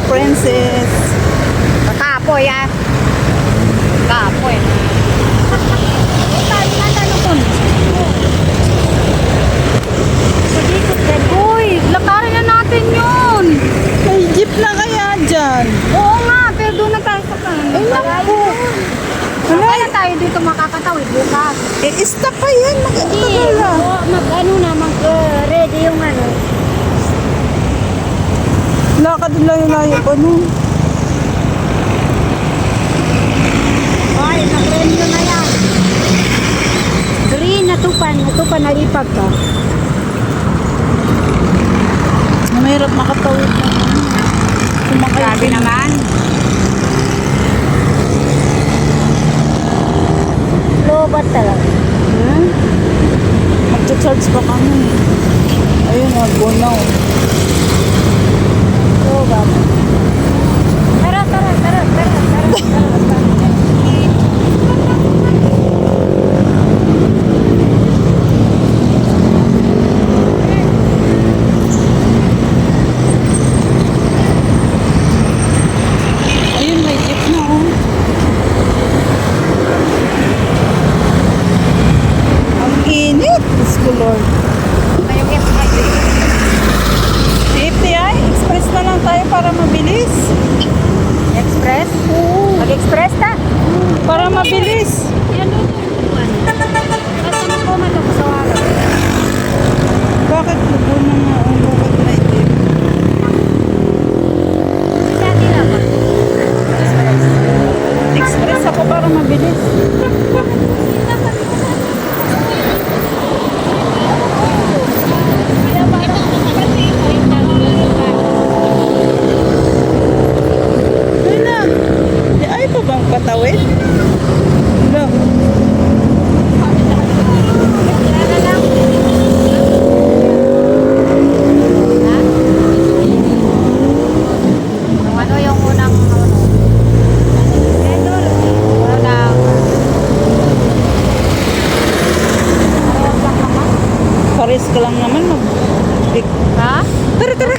Princess. Kakapoy ah. Kakapoy. Uy, lakarin na natin yun. May jeep na kaya dyan? Oo nga, pero doon na tayo sa kanan. Ay, naku. Kaya tayo dito makakatawid bukas. Stop pa yan. Mag-atagal na. Mag-ready yung ano. Lakad lang yung layo pa nun. Ay, nag-ready na yan. Green, natupan na ipag ka. Mahirap makatawid na. Sumakay. Grabe naman. Lobat talaga. Magcha-charge pa kami. Ayun, go now. Lobat. Tara. Ayun, may jeep na oh. Ang init. Diyos ko Lord. Safety ay. Express na lang tayo para mabilis. Express? Oo. Mag-express ta? Para mabilis. Yan doon. Kasama ko man ako sa wala. Bakit lubo na nga ang bakit may jeep? Dati lang ba? Express. Express ako para mabilis. Ayun na. Ay pa bang patawid? Wala. Ano yung unang Pares ka lang naman mag... ha? Tara!